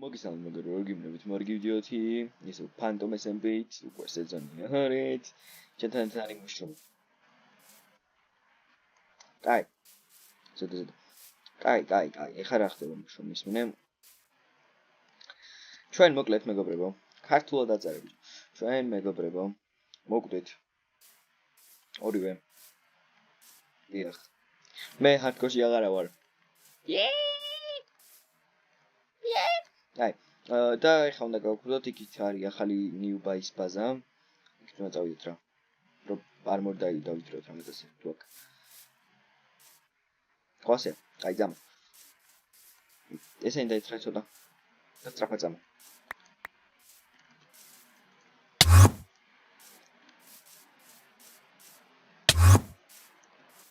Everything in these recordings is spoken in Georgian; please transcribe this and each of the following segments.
მოგესალმებით მეგობრებო, გიმნებით მორგივდიოთი, ისე Phantom SMP-ით, უკვე სეზონი 2-ით, ჩვენთან არის მუშრომი. კაი. ზედა. კაი, ეხლა რა ხდება მუშრომის მინე? ჩვენ მოკლედ მეგობრებო, ქართულად აწერები. ჩვენ მეგობრებო, მოკვდით. ორივე. დიახ. მე hardcore-ში აღარა ვარ. აი, და ეხლა უნდა გავუკვირდოთ, იქით არის ახალი new base ბაზა. იქით უნდა წავიდეთ რა. რომ armor დავიძროთ რამე თუ აქ. ხოსე, აი ძამ. ესენი დაიწყე ცოტა. და სწრაფად ძამ.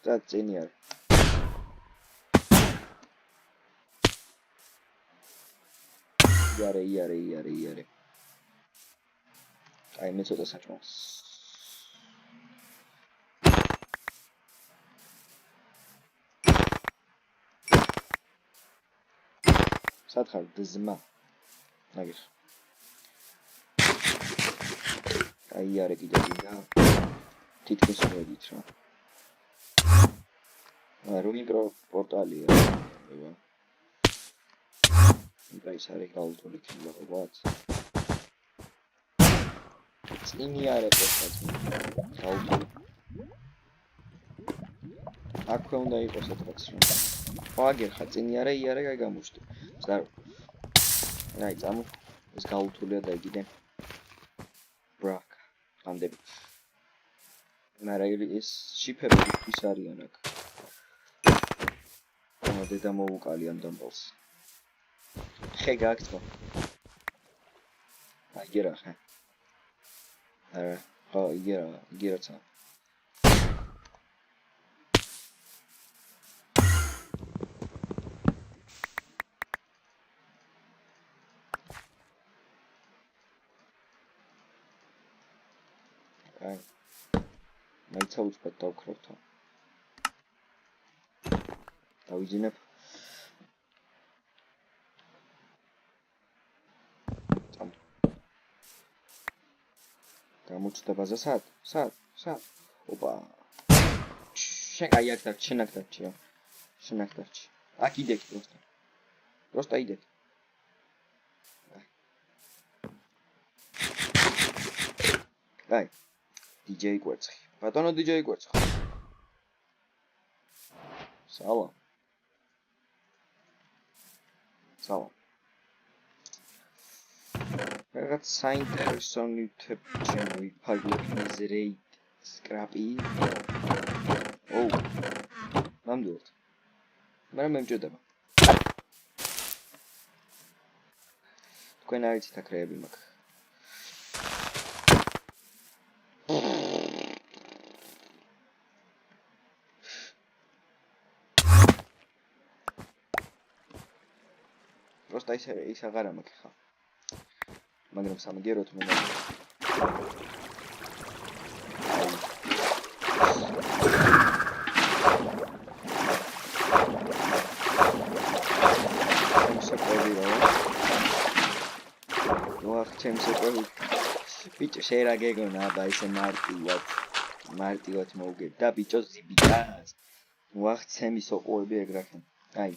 და წინი არის. იარე. აი მე ცოტა საჭმელს. სათხარ ძმა. ნაგიხ. აი იარე კიდე და თითქოს მოდით რა. რო მიკრო პორტალია. ის არის გაუთული ქილოგრამად. წინი არის პორტალი. გაუთული. აქვე უნდა იყოს ეთქაც რა. აგერ ხა წინი არის, იარე კაი გამოჩდი. ზარო. აი წამო. ეს გაუთულია და იგიდე. ბრაკ. ამდები. მაგრამ ის შიფები ის არიან აქ. დედა მოუკალი ამ დამბალს. ხე გაგწო. აგერა ხე. ხო, იგერაცა. აი. მაიცა უცბად დავქროთ. დავიძინებ. გამოჩნდა ბაზა სად? ოპა. შენ აი აქ დარჩი, შენ აქ დარჩი. აქ იდექ პროსტა იდექ. აი. DJ კვერცხი. ბატონო DJ კვერცხი. სალამ. რაღაც საინტერესო ნივთები ჩემი ფაგლოქნის რეიდ სკრაპი. ოუ. ნამდვილად. მაგრამ მემჭირდება. თქვენ არიცით აქ რეები მაქვს. პროსტა ის აღარა მაქვს ხა. მაგრამ სამგეროთ მე ჩემსეკვევი ბიჭო შეიძლება გეგონა აბა ისე მარტივად მოვგებ და ბიჭო ზიბიკას ვახცემი სოყოები ეგრახენ აი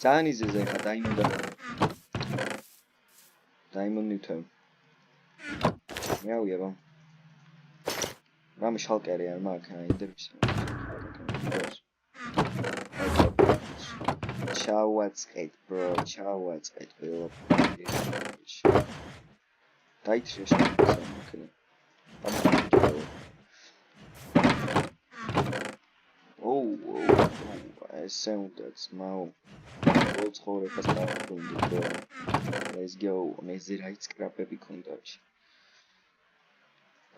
ძალიან იზეზე ხა დაიმონდითო მეავიება რამე შალკერი არ მაქვს აი ინტერვიუს ჩავაწყეთ bro ჩავაწყეთ დაიჭრე შემოქმედი ოუ ესე უნდა ძმაო ცხოვრებას დავუკვირდით let's go მეზე რაიც კრაპები ქონდაჩი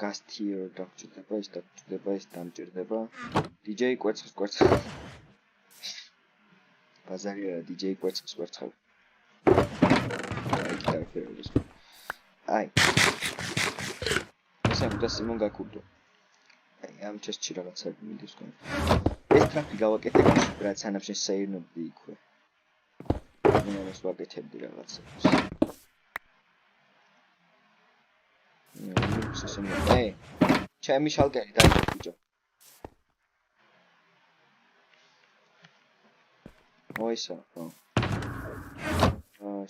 გასტიერ დაგჭირდება ის დამჭირდება DJ კვერცხს ბაზარია DJ კვერცხს აი ესა სიმონ გაკურდო აი ამ ჩესჩი რაღაცა მიდის კონ ეს ტრაფი გავაკეთე რაც ანაფშე საირნობდი იქვე იმას ვაკეთებდი რაღაცებს. ჩემი შალკერი დაიწყო ბიჭო. მოისა, ხო.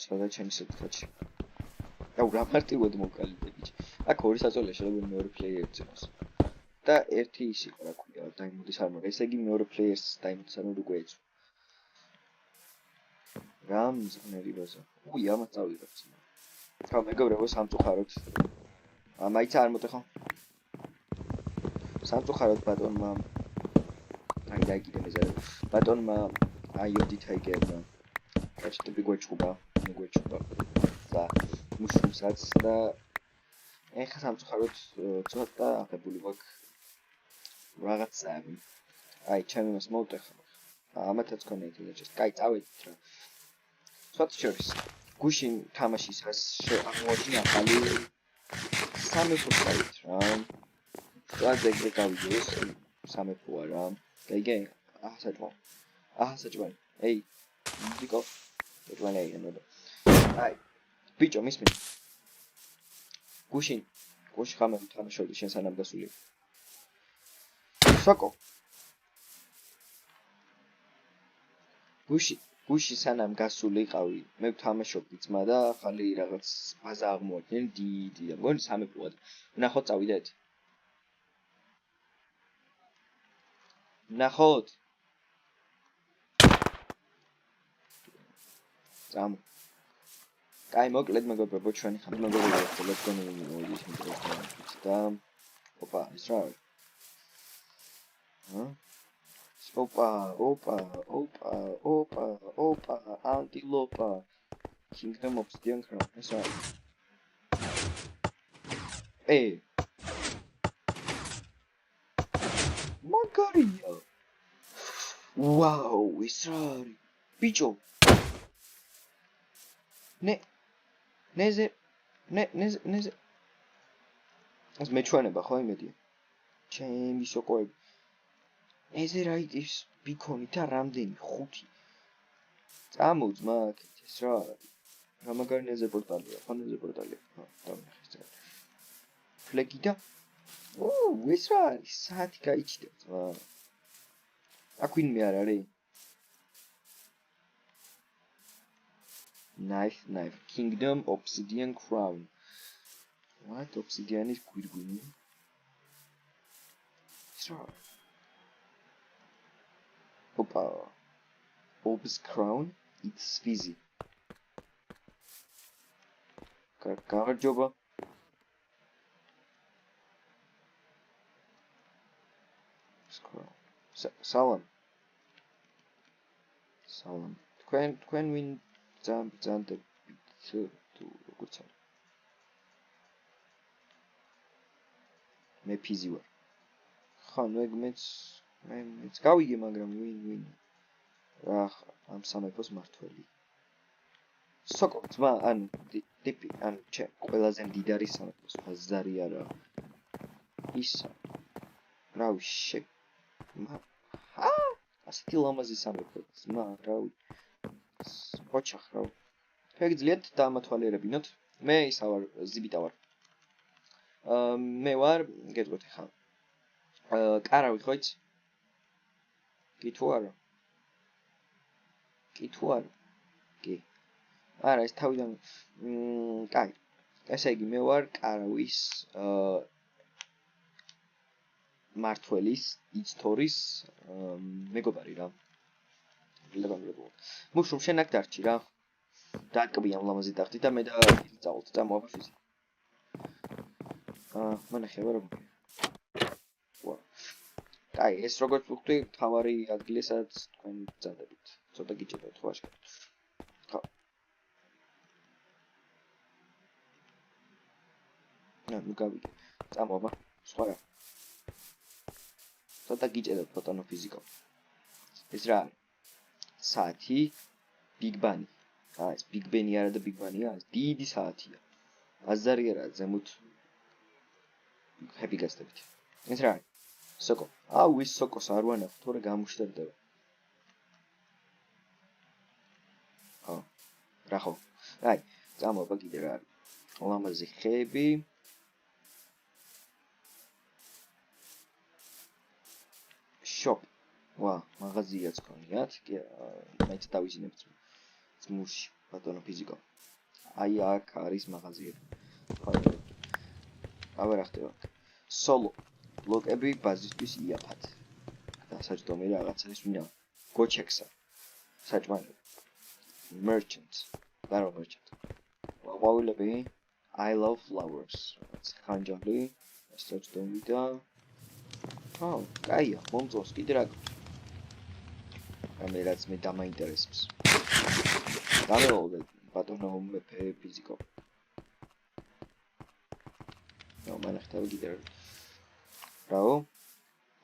სადა ჩემი სიტყვაში. რა მარტივად მოკალიდე ბიჭი. აქ ორი საწოლია შეიძლება მეორე პლეიერი წინოს. და ერთი ის იყო რა ქვია, დაიმოდის არ მაგრამ ესე იგი მეორე პლეიერს დაიმოდის არ უკვე ეცვა. რამ ზღნერი ბაზა. უი, ამას წავიღებ წინა. ხა მეგობრებო სამწუხაროდ. მაიც არ მოტეხო. სამწუხაროდ ბატონმა აი დაიგიდე მეზარე. ბატონმა აიოდი თაიგერმა. კაცები გვეჭუბა, მიგვეჭუბა. და მუშუმსაც და ეხა სამწუხაროდ ცოტა აღებული ვაქვს რაღაცები. აი, ჩემი მას მოვტეხა. ამათაც ქონია ინტერესს. კაი, წავედით რა. ცოტა შორის. გუშინ თამაშისას აღმოაჩინა ახალი სამეფო წავით რა. ტრანზეგ გავიდეს სამეფოა რა. გაიგე? საჭმელი. ეი, დიკო. საჭმელი ენოდა. აი, ბიჭო, მისმენი. გუშინ ხამე თამაშობდი შენ სანამ გასული. სოკო. გუში სანამ გასულიყავი, მე ვთამაშობდი ძმა და ახალი რაღაც ბაზა აღმოაჩინე დიდი და მგონი სამეფოა. ნახოთ წავიდეთ. ნახოთ. წამ. კაი, მოკლედ მეგობრებო, ჩვენი ხანს მეგობრებო, ტელეფონი მოიდის მიკროფონით და ოპა, ის რა არის? Opa, antilopa. Kingdom of Stone Crown. That's right. Hey. Magaria. Wow, it's right. Bicho. Neze. As მეჩვენება ხო იმედი. ჩემი სოკოები. ეზე რა იტის ბიქონი და რამდენი 5. წამოძ მაგით ეს რა არის? რა მაგარი ნეზე პორტალია, ხო ნეზე პორტალია. ხო, დავინახე ეს. ფლეგი და ეს რა არის? საათი გაიჩნდა ძმა. აქ ვინმე არ არის? Knife. Kingdom Obsidian Crown. What? Obsidian is გვირგვინი. ეს რა არის? Opa. Ob's crown, it's fizzy. Garjoba. Salam. When we jump the to good side. Me fizzy war. Khan megmets გავიგე, მაგრამ win. რა ამ სამეფოს მართველი. სოკო, ძმა, ან ტიპი, ან ყველაზე მდიდარი სამეფოს ბაზარი არა. ისა. რავი, ასეთი ლამაზი სამეფო, ძმა, რავი. ოჩახ, რავი. შეგიძლიათ დაამათვალიერებინოთ. მე ისა ვარ, ზიბიტა ვარ. მე ვარ, გეტყვით ხა. კარავით ხო იცი? კი თუ არა? კი. არა, ეს თავიდან კაი. ესე იგი მე ვარ კარავის მართველის, იცთორის მეგობარი რა. მუშრუმ შენ აქ დარჩი რა. დააკბი ამ ლამაზი ტახტი და მე და წავალთ და მოაფიზი. მანახე რა. კაი, ეს როგორც ვხვდი, თავარი ადგილი სადაც თქვენ წადებით. ცოტა გიჭირდეთ ხო აშკარად. ხო. ნუ გავიგე. წამოვა. სხვა რა. ცოტა გიჭირდეთ ფოტონო ფიზიკა. ეს რა არის? საათი Big Bang. ეს Big Bang-ი არა და Big Bang-ია, ეს დიდი საათია. აზარი არა, ზემოთ happy გასდებით. ეს რა არის? სოკო. ის სოკოს არ ვანახ, თორე გამოშტერდება. რა ხო? აი, წამოვა კიდე რა არის? ლამაზი ხეები. Shop. ვა, მაღაზიაც გქონიათ. კი, მაინც დავიძინებთ ძმურში, ბატონო ფიზიკო. აი აქ არის მაღაზიები. აბა რა ხდება? Solo. ბლოკები ბაზისთვის იაფად. დასაჯდომი რაღაცა ის ვინა. გოჩექსა. საჭმელი. Merchant. Barrel merchant. ყვავილები. I love flowers. ხანჯალი. დასაჯდომი და აუ, კაია, მომწონს კიდე რა გვქონდა. რამე რაც მე დამაინტერესებს. დამეულე ბატონო მეფე ფიზიკო. ნუ მანახტავ კიდე რაო?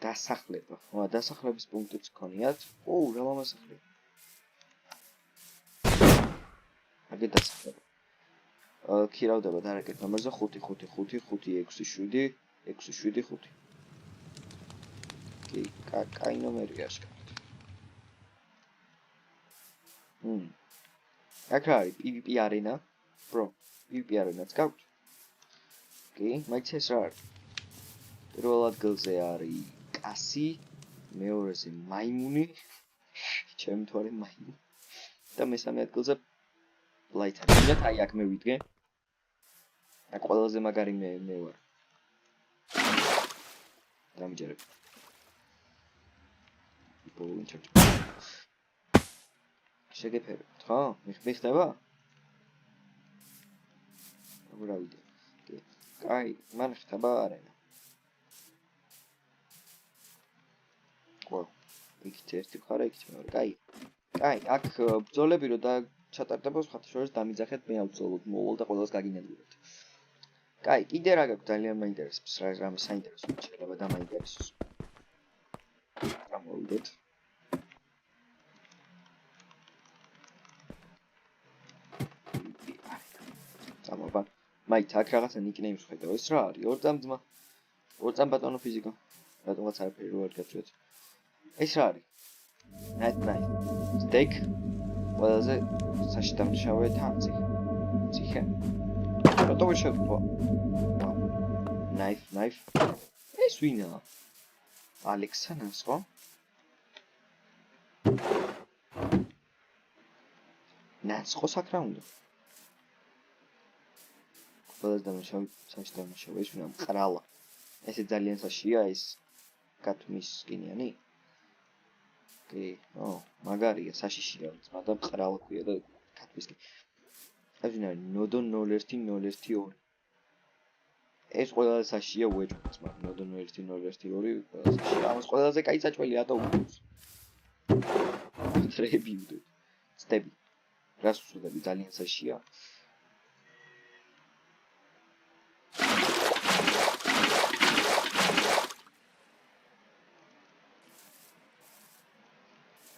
დასახლება. ვა, დასახლების პუნქტიც გქონიათ. ოუ, რა მომასახლე. აგე დასახლება. ქირავდება დარეკეთ ნომერზე 555567675. კი, კაი ნომერია შეკავთ. აქ არის PvP arena, bro. PvP arena-ც გაქვთ? კი, მაინც ეს რა არის? პირველ ადგილზე არის კასი, მეორეზე მაიმუნი, ჩემი თვარე მაიმუნი. და მესამე ადგილზე ლაითარი. ვიდათ აი აქ მე ვიდგე. აქ ყველაზე მაგარი მე ვარ. დამიჯერებ. შეგეფერებთ, ხო? მიხდება? რა ვიდე. კაი, მან ხდება არენა. ყო, იქით ერთი მხარე, იქით მეორე. კაი, აქ ბრძოლები რო და ჩატარდებოს ხათშორის დამიძახეთ, მე ავბრძოლოთ, მოვალ და ყველას გაგინებდეთ. კაი, კიდე რა გაქვს ძალიან მაინტერესებს, რამე საინტერესო შეიძლება დამაინტერესოს. გამოვიდეთ. წამოვა. მაინც აქ რაღაცა ნიკნეიმს ხედავ, ეს რა არის? ორწამ ძმა. ორწამ ბატონო ფიზიკა. რატომაც არაფერი რო არ გაწვეთ. ეს რა არის? Night. Steak. ყველაზე საშიდამშავე თანცი. ციხე. რატომ შევთვა? Knife. ეს ვინა? ალექსანდრს ხო? ნაცყო საკრა უნდა. ყველაზე საშიდამშავე ეს ვინა? მყრალა. ესე ძალიან საშია ეს კათმის სკინიანი? კი, მაგარია, საშიშია, ძმა და მყრალა ქვია და კათმის. ეს ვინა? Nodon 0102. ეს ყველაზე საშია უეჭვს, მაგრამ Nodon 0102 ყველაზე საშია. ამას ყველაზე კაი საჭველი რატო უყურს? ტრები უდე. სტები. რას უსწრები ძალიან საშია.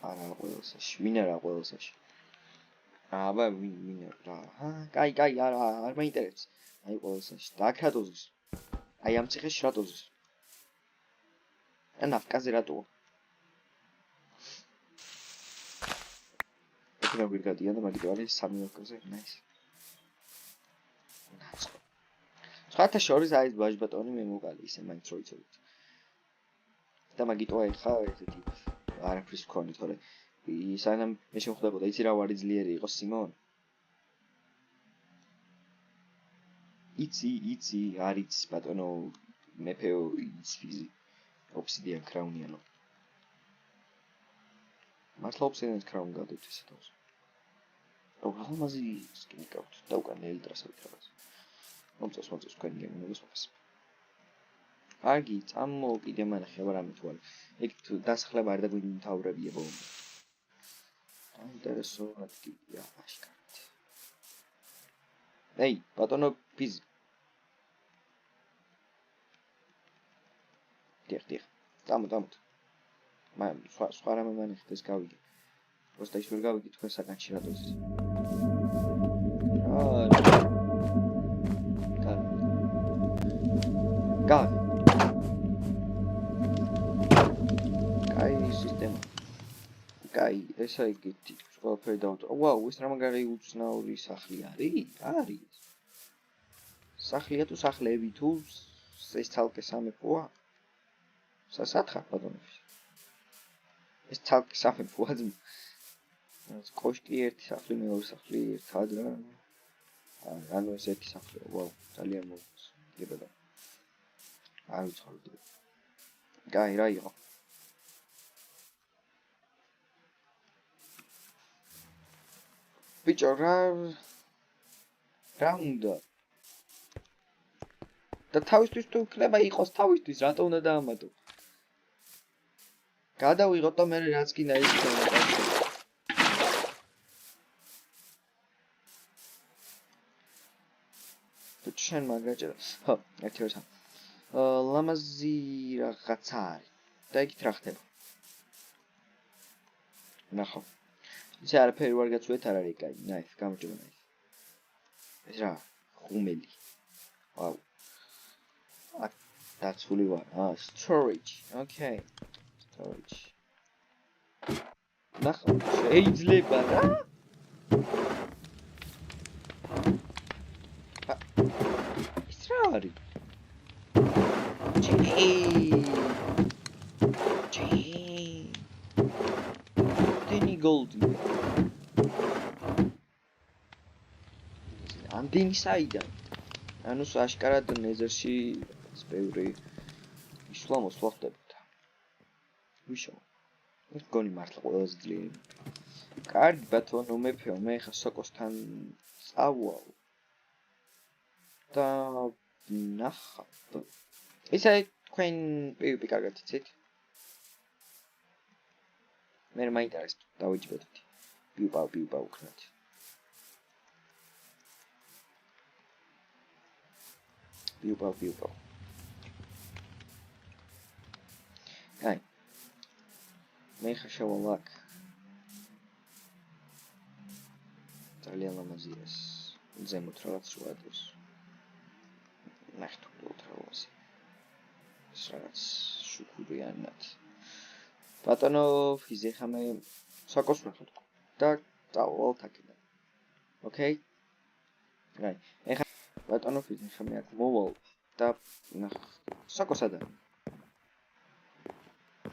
არა ყველასაში, ვინ არა ყველასაში. აბა ვინ რა. კაი, არა, არ მაინტერესებს. აი ყველასაში. და აქ რატოზის? აი ამ ციხეში რატოზის? ან აფკაზე რატოა? ეკრა ვირგადიან და მაგით არის 3 აფკაზე, nice. სხვათა შორის არის ბაჟბატონი მე მოგალი ისე მაინც რო იცოდეთ. და მაგიტოა ეხა ესეთი არაფრის მქონი, თორე სანამ მე შემხვდებოდა, იცი რა ვარი ძლიერი იყო სიმონ? იცი, არის ბატონო მეფეო იცი ოფსიდიან კრაუნიანო. მართლა ოფსიდიან კრაუნ გადავთ ესე თავს. ლამაზი სკინი გაქვთ და უკან ელტრასავით რაღაც. მომწონს თქვენი გემოვნების ოფისი. კარგი, წამო კიდე მანახე აბა რამე თუ არის. ეგ დასახლება არ დაგვიმთავრებია ბოლომდე. აინტერესო ადგილია აშკარად. ეი, ბატონო ფიზ. დიახ. წამო. სხვა რამე მანახე ეს გავიგე. просто ის ვერ გავიგე თქვენ საკანში რატოზის. Got it. Კაი სისტემა. კაი, ესა იგივე. ყველაფერი დავუწყო. ვაუ, ეს რა მაგარი უცნაური სახლი არის? არის. სახლია თუ სახლები თუ ეს ცალკე სამეფოა? სათხარ ბატონო. ეს ცალკე სამეფოა. კოშკი ერთი სახლი, მეორე სახლი ერთად რა. ანუ ეს ერთი სახლია. ვაუ, ძალიან მოუწევს. კი ბატონო. არ ვიცხოვდი. გაი რა იყო? ბიჭო რა უნდა? და თავისთვის თუ იქნება იყოს თავისთვის, რატო უნდა დაამატო? გადავიღოთ და მე რაც გინდა ის ქონა. თუ შენ მაგაჭერა. ხო, ერთი როცა. ლამაზი რაღაცა არის. და იქით რა ხდება? ნახო. ისე არაფერი ვარ გაწვეთ არ არის კაი. ნაის, გამარჯობა ნაის. ეს რა? ხუმელი. ვაუ. დაცული ვარ. Storage. Okay. Storage. ნახო, შეიძლება რა? ის რა არის? Deni goldi. ამდენი საიდან? ანუ აშკარად ნეზერში სპეური ისლა მოსვლა ხდებოდა. ვიშო. ეს გონი მართლა ყველაზე ძლიერი. კარგი ბატონო მეფეო, მე ხა სოკოსთან წავალ. და ნახა. ისე თქვენ პივი კარგად იცით? მე მაინტერესებს დავიჯბედით. პივ ვქნათ. პივ. აი. მე ხა შევალაკ. ძალიან ლამაზია ეს. ზემოთ რაღაც როადოს. ნახტო უტრალოსი. რაღაც შუქურიანად. ბატონო ფიზი ხამე საკოს ნახოთ და წავალთ აქედან. ოკეი? აი, ეხა ბატონო ფიზი ხამე აქ მოვალ და ნახ საკოსადან.